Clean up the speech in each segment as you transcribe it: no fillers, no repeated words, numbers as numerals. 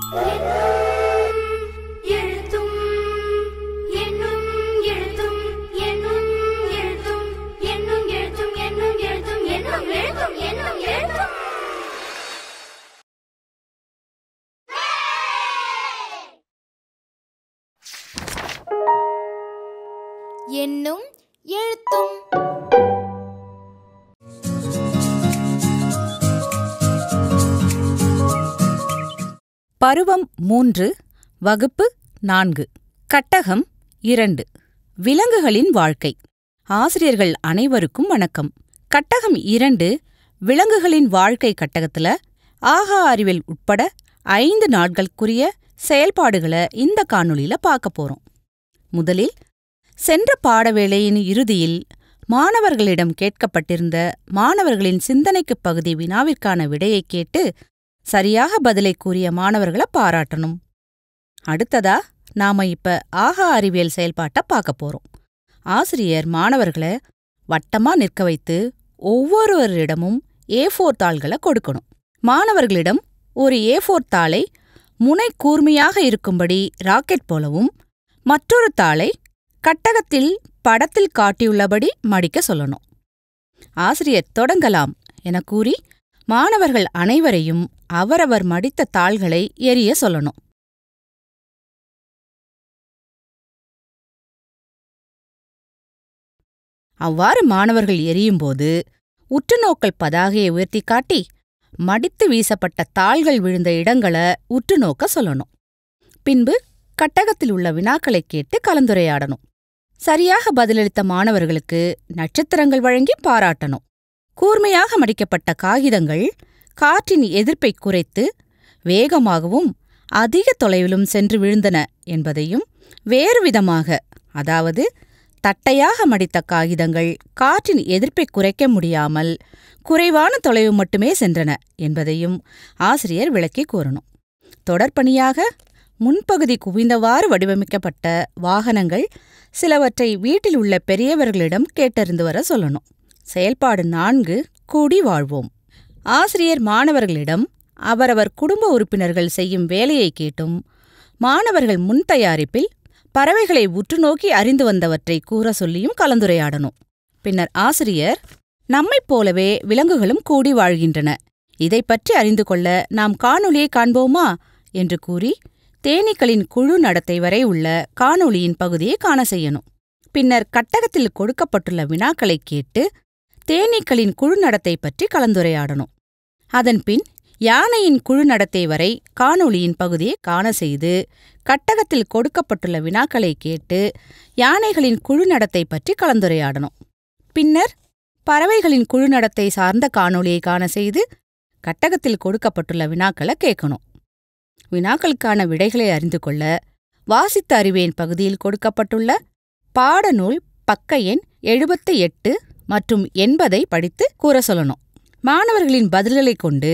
எண்ணும் எழுத்தும். பருவம் 3, வகுப்பு 4. கட்டகம் 2. விலங்குகளின் வாழ்க்கை. ஆசிரியர்கள் அனைவருக்கும் வணக்கம். கட்டகம் 2 விலங்குகளின் வாழ்க்கை கட்டகத்துல ஆகா அறிவியல் உட்பட 5 நாட்களுக்குரிய செயல்பாடுகளை இந்த காணொளியில பார்க்க போறோம். முதலில் சென்ற பாடவேளையின் இறுதியில் மாணவர்களிடம் கேட்கப்பட்டிருந்த மாணவர்களின் சிந்தனைக்கு பகுதி வினாவிற்கான விடையை கேட்டு சரியாக பதிலை கூறிய மாணவர்களை பாராட்டணும். அடுத்ததா நாம இப்ப ஆகா அறிவியல் செயல்பாட்டை பார்க்க போறோம். ஆசிரியர் மாணவர்களை வட்டமா நிற்க வைத்து ஒவ்வொருவரிடமும் A4 தாள்களை கொடுக்கணும். மாணவர்களிடம் ஒரு A4 தாளை முனை கூர்மையாக இருக்கும்படி ராக்கெட் போலவும் மற்றொரு தாளை கட்டகத்தில் படத்தில் காட்டியுள்ளபடி மடிக்க சொல்லணும். ஆசிரியர் தொடங்கலாம் என கூறி மாணவர்கள் அனைவரையும் அவரவர் மடித்த தாள்களை எறிய சொல்லணும். அவ்வாறு மாணவர்கள் எரியும்போது உற்றுநோக்கல் பதாகையை உயர்த்தி காட்டி மடித்து வீசப்பட்ட தாள்கள் விழுந்த இடங்களை உற்றுநோக்க சொல்லணும். பின்பு கட்டகத்தில் உள்ள வினாக்களை கேட்டு கலந்துரையாடணும். சரியாக பதிலளித்த மாணவர்களுக்கு நட்சத்திரங்கள் வழங்கி பாராட்டணும். கூர்மையாக மடிக்கப்பட்ட காகிதங்கள் காற்றின் எதிர்ப்பை குறைத்து வேகமாகவும் அதிக தொலைவிலும் சென்று விழுந்தன என்பதையும், வேறு விதமாக அதாவது தட்டையாக மடித்த காகிதங்கள் காற்றின் எதிர்ப்பை குறைக்க முடியாமல் குறைவான தொலைவு மட்டுமே சென்றன என்பதையும் ஆசிரியர் விளக்கி கூறணும். தொடர்பணியாக முன்பகுதி குவிந்தவாறு வடிவமைக்கப்பட்ட வாகனங்கள் சிலவற்றை வீட்டில் உள்ள பெரியவர்களிடம் கேட்டறிந்து வர சொல்லணும். செயல்பாடு 4 கூடி வாழ்வோம். ஆசிரியர் மாணவர்களிடம் அவரவர் குடும்ப உறுப்பினர்கள் செய்யும் வேலையை கேட்டும் மாணவர்கள் முன் தயாரிப்பில் பறவைகளை உற்றுநோக்கி அறிந்து வந்தவற்றை கூற சொல்லியும் கலந்துரையாடணும். பின்னர் ஆசிரியர் நம்மைப் போலவே விலங்குகளும் கூடி வாழ்கின்றன, இதைப்பற்றி அறிந்து கொள்ள நாம் காணொளியை காண்போமா என்று கூறி தேனீக்களின் குழு நடத்தை வரை உள்ள காணொளியின் பகுதியை காண செய்யணும். பின்னர் கட்டகத்தில் கொடுக்கப்பட்டுள்ள வினாக்களை கேட்டு தேனீக்களின் குழு நடத்தை பற்றி கலந்துரையாடணும். அதன்பின் யானையின் குழு நடத்தை வரை காணொளியின் பகுதியை காண செய்து கட்டகத்தில் கொடுக்கப்பட்டுள்ள வினாக்களை கேட்டு யானைகளின் குழு நடத்தை பற்றி கலந்துரையாடணும். பின்னர் பறவைகளின் குழு நடத்தை சார்ந்த காணொளியை காண செய்து கட்டகத்தில் கொடுக்கப்பட்டுள்ள வினாக்களை கேட்கணும். வினாக்களுக்கான விடைகளை அறிந்து கொள்ள வாசித்து அறிவேன் பகுதியில் கொடுக்கப்பட்டுள்ள பாடநூல் பக்க எண் 78 மற்றும் 80 படித்து கூற சொல்லணும். மாணவர்களின் பதில்களைக் கொண்டு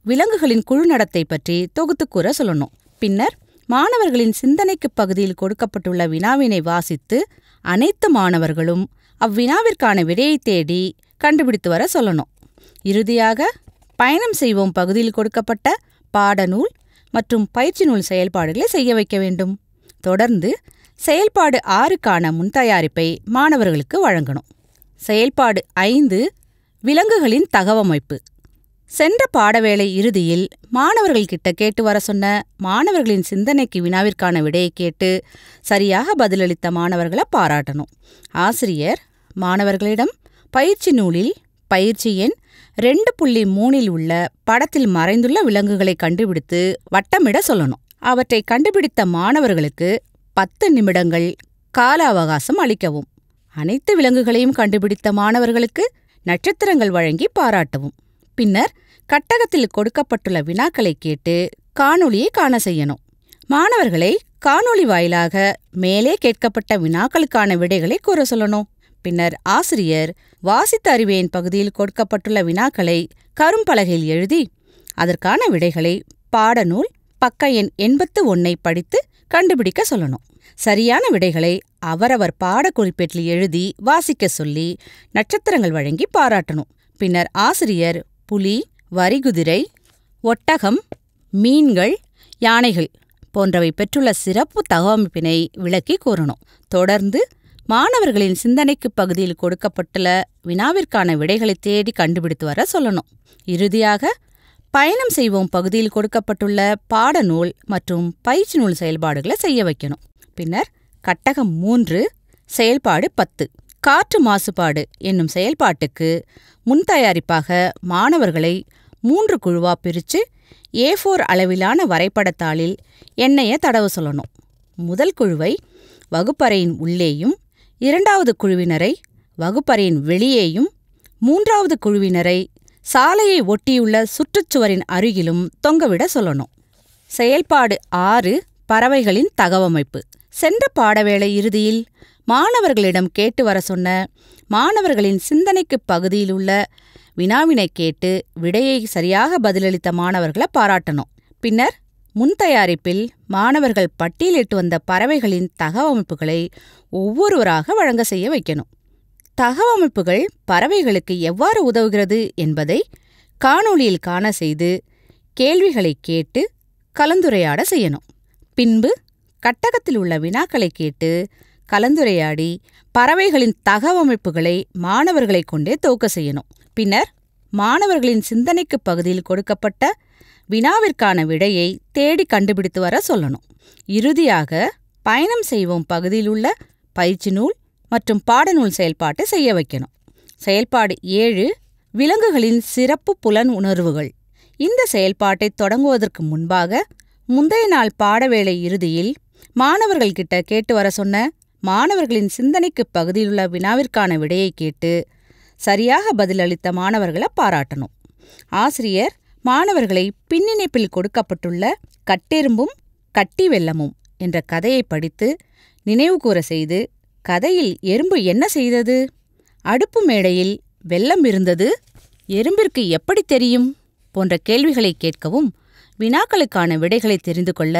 விலங்குகளின் குழு நடத்தை பற்றி தொகுத்து கூற சொல்லணும். பின்னர் மாணவர்களின் சிந்தனைக்கு பகுதியில் கொடுக்கப்பட்டுள்ள வினாவினை வாசித்து அனைத்து மாணவர்களும் அவ்வினாவிற்கான விடையை தேடி கண்டுபிடித்து வர சொல்லணும். இறுதியாக பயணம் செய்வோம் பகுதியில் கொடுக்கப்பட்ட பாடநூல் மற்றும் பயிற்சி நூல் செயல்பாடுகளை செய்ய வைக்க வேண்டும். தொடர்ந்து செயல்பாடு 6க்கான முன்தயாரிப்பை மாணவர்களுக்கு வழங்கணும். செயல்பாடு 5 விலங்குகளின் தகவமைப்பு. சென்ற பாடவேளை இறுதியில் மாணவர்கள்கிட்ட கேட்டு வர சொன்ன மாணவர்களின் சிந்தனைக்கு வினாவிற்கான விடையை கேட்டு சரியாக பதிலளித்த மாணவர்களை பாராட்டணும். ஆசிரியர் மாணவர்களிடம் பயிற்சி நூலில் பயிற்சி எண் 2.3 உள்ள படத்தில் மறைந்துள்ள விலங்குகளை கண்டுபிடித்து வட்டமிட சொல்லணும். அவற்றை கண்டுபிடித்த மாணவர்களுக்கு 10 நிமிடங்கள் கால அவகாசம் அளிக்கவும். அனைத்து விலங்குகளையும் கண்டுபிடித்த மாணவர்களுக்கு நட்சத்திரங்கள் வழங்கி பாராட்டவும். பின்னர் கட்டகத்தில் கொடுக்கப்பட்டுள்ள வினாக்களை கேட்டு காணொளியை காண செய்யணும். மாணவர்களை காணொளி வாயிலாக மேலே கேட்கப்பட்ட வினாக்களுக்கான விடைகளை கூற சொல்லணும். பின்னர் ஆசிரியர் வாசித்து அறிவேன் பகுதியில் கொடுக்கப்பட்டுள்ள வினாக்களை கரும்பலகையில் எழுதி அதற்கான விடைகளை பாடநூல் பக்க எண் 81 படித்து கண்டுபிடிக்க சொல்லணும். சரியான விடைகளை அவரவர் பாடக்குறிப்பேட்டில் எழுதி வாசிக்க சொல்லி நட்சத்திரங்கள் வழங்கி பாராட்டணும். பின்னர் ஆசிரியர் புலி, வரிகுதிரை, ஒட்டகம், மீன்கள், யானைகள் போன்றவை பெற்றுள்ள சிறப்பு தகவமைப்பினை விளக்கி கூறணும். தொடர்ந்து மாணவர்களின் சிந்தனைக்கு பகுதியில் கொடுக்கப்பட்டுள்ள வினாவிற்கான விடைகளை தேடி கண்டுபிடித்து வர சொல்லணும். இறுதியாக பயணம் செய்வோம் பகுதியில் கொடுக்கப்பட்டுள்ள பாடநூல் மற்றும் பயிற்சி நூல் செயல்பாடுகளை செய்ய வைக்கணும். பின்னர் கட்டகம் 3 செயல்பாடு 10 காற்று மாசுபாடு என்னும் செயல்பாட்டுக்கு முன்தயாரிப்பாக மாணவர்களை 3 குழுவா பிரித்து A4 அளவிலான வரைபடத்தாளில் எண்ணெயை தடவ சொல்லணும். முதல் குழுவை வகுப்பறையின் உள்ளேயும், 2வது குழுவினரை வகுப்பறையின் வெளியேயும், 3வது குழுவினரை சாலையை ஒட்டியுள்ள சுற்றுச்சுவரின் அருகிலும் தொங்கவிட சொல்லணும். செயல்பாடு 6 பறவைகளின் தகவமைப்பு. சென்ற பாடவேளை இறுதியில் மாணவர்களிடம் கேட்டு வர சொன்ன மாணவர்களின் சிந்தனைக்கு பகுதியிலுள்ள வினாவினை கேட்டு விடையை சரியாக பதிலளித்த மாணவர்களை பாராட்டணும். பின்னர் முன்தயாரிப்பில் மாணவர்கள் பட்டியலிட்டு வந்த பறவைகளின் தகவமைப்புகளை ஒவ்வொருவராக வழங்க செய்ய வைக்கணும். தகவமைப்புகள் பறவைகளுக்கு எவ்வாறு உதவுகிறது என்பதை காணொளியில் காண செய்து கேள்விகளை கேட்டு கலந்துரையாட செய்யணும். பின்பு கட்டகத்தில் உள்ள வினாக்களை கேட்டு கலந்துரையாடி பறவைகளின் தகவமைப்புகளை மாணவர்களை கொண்டே தொகுக்க செய்யணும். பின்னர் மாணவர்களின் சிந்தனைக்கு பகுதியில் கொடுக்கப்பட்ட வினாவிற்கான விடையை தேடி கண்டுபிடித்து வர சொல்லணும். இறுதியாக பயணம் செய்வோம் பகுதியில் உள்ள பயிற்சி நூல் மற்றும் பாடநூல் செயல்பாட்டை செய்ய வைக்கணும். செயல்பாடு 7 விலங்குகளின் சிறப்பு புலன் உணர்வுகள். இந்த செயல்பாட்டை தொடங்குவதற்கு முன்பாக முந்தைய நாள் பாடவேளை இறுதியில் மாணவர்கள்கிட்ட கேட்டு வர சொன்ன மாணவர்களின் சிந்தனைக்கு பகுதியிலுள்ள வினாவிற்கான விடையை கேட்டு சரியாக பதிலளித்த மாணவர்களை பாராட்டணும். ஆசிரியர் மாணவர்களை பின்னிணைப்பில் கொடுக்கப்பட்டுள்ள கட்டெரும்பும் கட்டி வெள்ளமும் என்ற கதையை படித்து நினைவுகூர செய்து, கதையில் எறும்பு என்ன செய்தது? அடுப்பு மேடையில் வெள்ளம் இருந்தது, எறும்பிற்கு எப்படி தெரியும்? போன்ற கேள்விகளை கேட்கவும், வினாக்களுக்கான விடைகளை தெரிந்து கொள்ள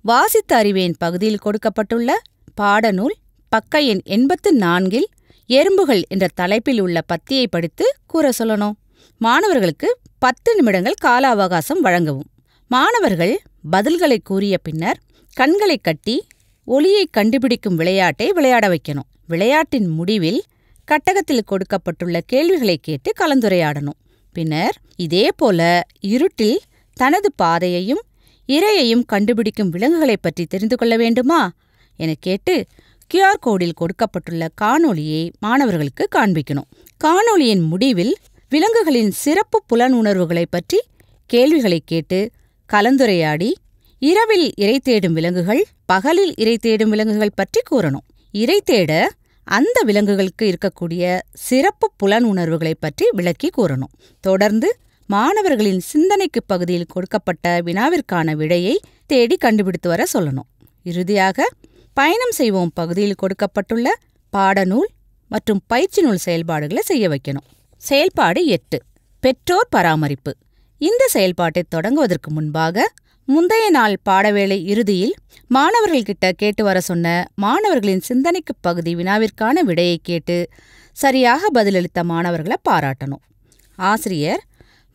வாசித்து அறிவேன் பகுதியில் கொடுக்கப்பட்டுள்ள பாடநூல் பக்க எண் 84 எறும்புகள் என்ற தலைப்பில் உள்ள பத்தியை படித்து கூற சொல்லணும். மாணவர்களுக்கு 10 நிமிடங்கள் கால அவகாசம் வழங்கவும். மாணவர்கள் பதில்களை கூறிய பின்னர் கண்களை கட்டி ஒலியை கண்டுபிடிக்கும் விளையாட்டை விளையாட வைக்கணும். விளையாட்டின் முடிவில் கட்டகத்தில் கொடுக்கப்பட்டுள்ள கேள்விகளை கேட்டு கலந்துரையாடணும். பின்னர் இதேபோல இருட்டில் தனது பாதையையும் இரையையும் கண்டுபிடிக்கும் விலங்குகளைப் பற்றி தெரிந்து கொள்ள வேண்டுமா என கேட்டு QR கோடில் கொடுக்கப்பட்டுள்ள காணொளியை மாணவர்களுக்கு காண்பிக்கணும். காணொளியின் முடிவில் விலங்குகளின் சிறப்பு புலன் உணர்வுகளைப் பற்றி கேள்விகளை கேட்டு கலந்துரையாடி இரவில் இரை தேடும் விலங்குகள், பகலில் இரை தேடும் விலங்குகள் பற்றி கூறணும். இரை தேட அந்த விலங்குகளுக்கு இருக்கக்கூடிய சிறப்பு புலன் உணர்வுகளைப் பற்றி விளக்கி கூறணும். தொடர்ந்து மாணவர்களின் சிந்தனைக்கு பகுதியில் கொடுக்கப்பட்ட வினாவிற்கான விடையை தேடி கண்டுபிடித்து வர சொல்லணும். இறுதியாக பயணம் செய்வோம் பகுதியில் கொடுக்கப்பட்டுள்ள பாடநூல் மற்றும் பயிற்சி நூல் செயல்பாடுகளை செய்ய வைக்கணும். செயல்பாடு 8 பெற்றோர் பராமரிப்பு. இந்த செயல்பாட்டை தொடங்குவதற்கு முன்பாக முந்தைய நாள் பாடவேளை இறுதியில் மாணவர்கள்கிட்ட கேட்டு வர சொன்ன மாணவர்களின் சிந்தனைக்கு பகுதி வினாவிற்கான விடையை கேட்டு சரியாக பதிலளித்த மாணவர்களை பாராட்டணும். ஆசிரியர்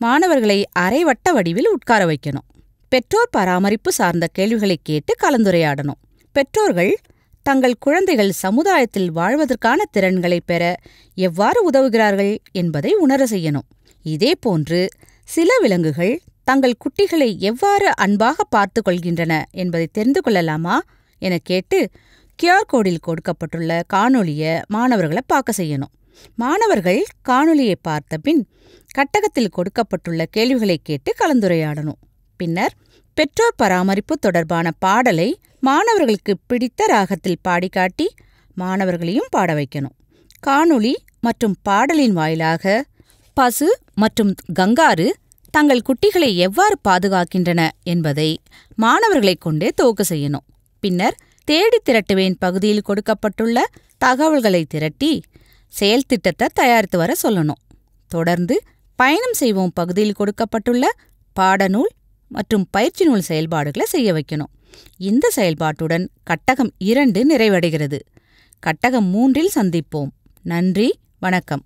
மாணவர்களை அரைவட்ட வடிவில் உட்கார வைக்கணும். பெற்றோர் பராமரிப்பு சார்ந்த கேள்விகளை கேட்டு கலந்துரையாடணும். பெற்றோர்கள் தங்கள் குழந்தைகள் சமுதாயத்தில் வாழ்வதற்கான திறன்களை பெற எவ்வாறு உதவுகிறார்கள் என்பதை உணர செய்யணும். இதேபோன்று சில விலங்குகள் தங்கள் குட்டிகளை எவ்வாறு அன்பாக பார்த்து கொள்கின்றன என்பதை தெரிந்து கொள்ளலாமா என கேட்டு QR கோடில் கொடுக்கப்பட்டுள்ள காணொளியை மாணவர்களை பார்க்க செய்யணும். மாணவர்கள் காணொளியை பார்த்த பின் கட்டகத்தில் கொடுக்கப்பட்டுள்ள கேள்விகளை கேட்டு கலந்துரையாடணும். பின்னர் பெற்றோர் பராமரிப்பு தொடர்பான பாடலை மாணவர்களுக்கு பிடித்த ராகத்தில் பாடிக்காட்டி மாணவர்களையும் பாட வைக்கணும். காணொளி மற்றும் பாடலின் வாயிலாக பசு மற்றும் கங்காரு தங்கள் குட்டிகளை எவ்வாறு பாதுகாக்கின்றன என்பதை மாணவர்களைக் கொண்டே துவக்க செய்யணும். பின்னர் தேடி திரட்டுவேன் பகுதியில் கொடுக்கப்பட்டுள்ள தகவல்களை திரட்டி செயல் திட்டத்தை தயாரித்து வர சொல்லணும். தொடர்ந்து பயணம் செய்வோம் பகுதியில் கொடுக்கப்பட்டுள்ள பாடநூல் மற்றும் பயிற்சி நூல் செயல்பாடுகளை செய்ய வைக்கணும். இந்த செயல்பாட்டுடன் கட்டகம் 2 நிறைவடைகிறது. கட்டகம் 3 சந்திப்போம். நன்றி, வணக்கம்.